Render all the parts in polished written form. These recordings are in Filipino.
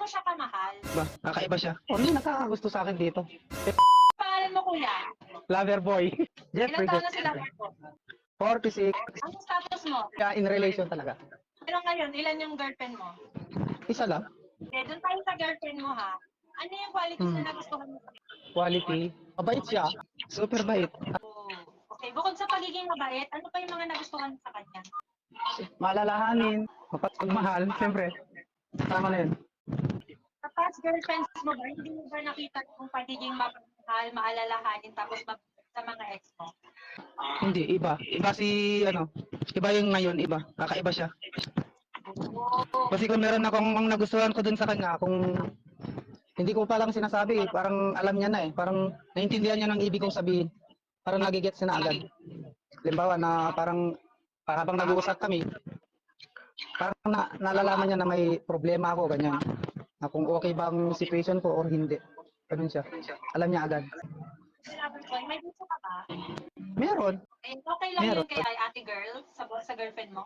siya kamahal? Ba, kakaiba siya. Oh, hindi nakakagusto sa akin dito. Pangalan mo kuya? Lover boy. Ilang Jeffrey, taon na sila Marco? 46. Anong status mo? Kaya in relation talaga. Pero ngayon, ilan yung girlfriend mo? Isa lang. Okay, doon tayo sa girlfriend mo ha. Ano yung qualities na nagustuhan mo? Quality. Mabait siya. Super bait. Oh. Okay, bukod sa pagiging mabait, ano pa yung mga nagustuhan mo sa kanya? Malalahanin. Mapagmahal. Siyempre. Tama na yun. Sa past girlfriends mo ba, hindi mo ba nakita yung pagiging mapagmahal, maalalahanin, tapos sa mga ex mo? Hindi, iba. Iba si, iba yung ngayon, iba. Kakaiba siya. Oh. Kasi kung meron akong ang nagustuhan ko dun sa kanya, kung hindi ko pa lang sinasabi, parang alam niya na eh. Parang naiintindihan niya ng ibig kong sabihin. Parang nagigets na agad. Halimbawa na parang habang nag-uusap kami, parang nalalaman niya na may problema ako, ganyan. Na kung okay ba ang situation ko or hindi. Ganun siya. Alam niya agad. Lover boy, may gusto ka ba? Meron. Eh, okay lang Meron. yun kay ate girl, sa girlfriend mo?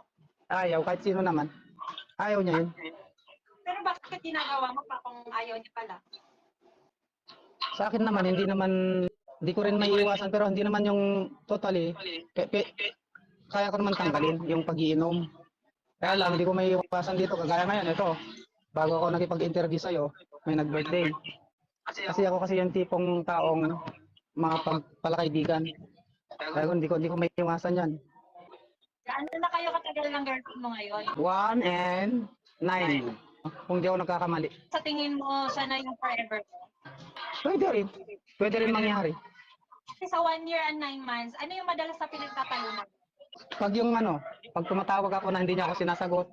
Ayaw, kahit sino naman. Ayaw niya yun. Pero bakit ginagawa mo pa kung ayaw niya pala? Sa akin naman, hindi ko rin may iwasan, pero hindi naman yung totally, kaya ko naman tanggalin yung pag-iinom. Kaya lang, hindi ko may iwasan dito. Kagaya ngayon, ito, bago ako nakipag-interview sa'yo, may nag-birthday. Kasi ako kasi yung tipong taong mapagpalakaibigan. Kaya hindi ko may iwasan yan. Gaano na kayo katagal ng girlfriend mo ngayon? 1 and 9. Kung di ako nagkakamali. Sa tingin mo, siya na yung forever mo? Pwede rin. Pwede rin mangyari. Kasi sa 1 year and 9 months, ano yung madalas na pinagtatalunan? Pag tumatawag ako na hindi niya ako sinasagot,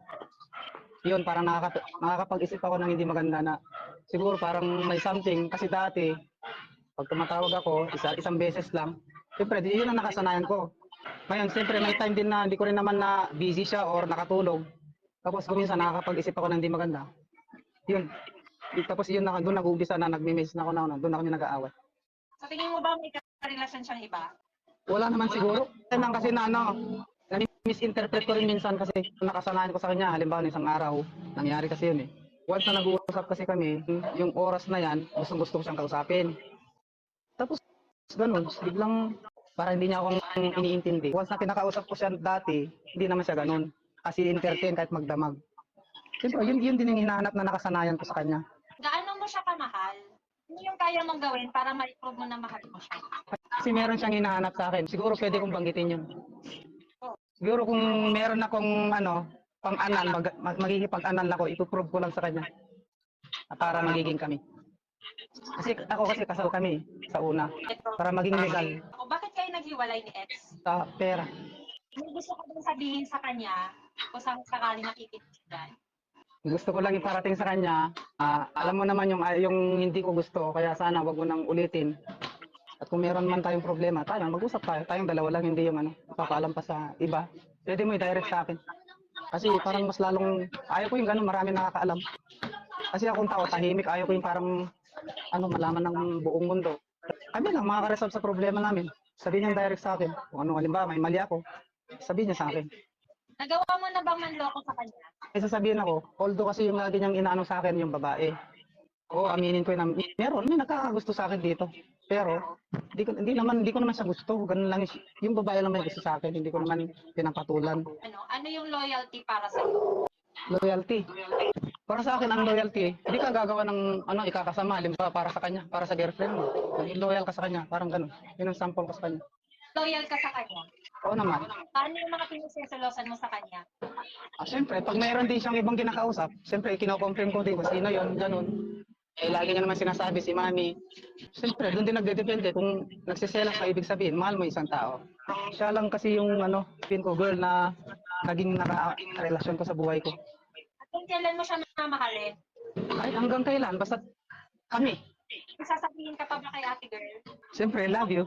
yun, parang nakakapag-isip ako ng hindi maganda na siguro parang may something. Kasi dati, pag tumatawag ako, isang beses lang, siyempre, yun ang nakasanayan ko. Ngayon, siyempre, may time din na hindi ko rin naman na busy siya or nakatulog. Tapos kuminsan nakakapag-isip ako ng hindi maganda. Yun. Tapos yun, doon nag-uumpisa na nagme-message na ako doon na kami nag-aaway. Sa tingin mo ba may karelasyon siyang iba? Wala naman siguro. Yan lang kasi misinterpret ko rin minsan kasi nakasanayan ko sa kanya. Halimbawa, isang araw, nangyari kasi yun eh. Once na nag-uusap kasi kami, yung oras na yan, gusto ko siyang kausapin. Tapos, ganun, biglang, para hindi niya akong iniintindi. Once na kinakausap ko siya dati, hindi naman siya ganun. Kasi entertain kahit magdamag. Siyempre, yun din yung hinahanap na nakasanayan ko sa kanya. Gaano mo siya kamahal? Ano yung kaya mong gawin para ma-prove mo na mahal mo siya? Kasi meron siyang hinahanap sa akin. Siguro pwede kong banggitin yun. Siguro kung meron akong pang-anan, magigipag-anan ako, ipoprove ko lang sa kanya. Para magiging kami. Kasi kasal kami sa una. Para maging legal. O bakit kayo naghiwalay ni ex? Sa pera. May gusto ko bang sabihin sa kanya kung saan sakali nakikinig siya? Gusto ko lang iparating sa kanya, alam mo naman yung hindi ko gusto, kaya sana wag mo nang ulitin. At kung meron man tayong problema, mag-usap tayo. Tayong dalawa lang, hindi yung papaalam pa sa iba. Pwede mo i-direct sa akin. Kasi parang mas lalong, ayaw ko yung gano'n, marami nakakaalam. Kasi akong tao, tahimik, ayaw ko yung parang, malaman ng buong mundo. Kami lang, makaka-resolve sa problema namin. Sabihin niya direct sa akin. Kung halimbawa, may mali ako, sabihin niya sa akin. Nagawa mo na bang manloko sa kanya? May sasabihin ako, although kasi yung lagi niyang inaano sa akin, yung babae. Oo, aminin ko na meron, may nakakagusto sa akin dito. Pero, hindi ko naman siya gusto. Ganun lang, yung babae lang may gusto sa akin, hindi ko naman pinapatulan. Ano yung loyalty para sa iyo? Loyalty. Para sa akin, ang loyalty, hindi ka gagawa ng ikakasama, halimbawa para sa kanya, para sa girlfriend mo. Maging loyal ka sa kanya, parang ganun. Yun ang sample ko sa kanya. Loyal ka sa kanya? Oo naman. Paano yung mga pinagseselosan mo sa kanya? Siyempre, pag mayroon din siyang ibang kinakausap, siyempre, kino-confirm ko din kung sino yun, ganun. Lagi niya naman sinasabi si mami. Siyempre, doon din nagdedepende kung nagsiselos ka, ibig sabihin, mahal mo isang tao. Siya lang kasi yung, pin ko, girl na naging naka-relasyon ko sa buhay ko. At kung kailan mo siya mamahalin? Kahit hanggang kailan, basta kami. Sasabihin ka pa ba kay ate girl? Siyempre, love you.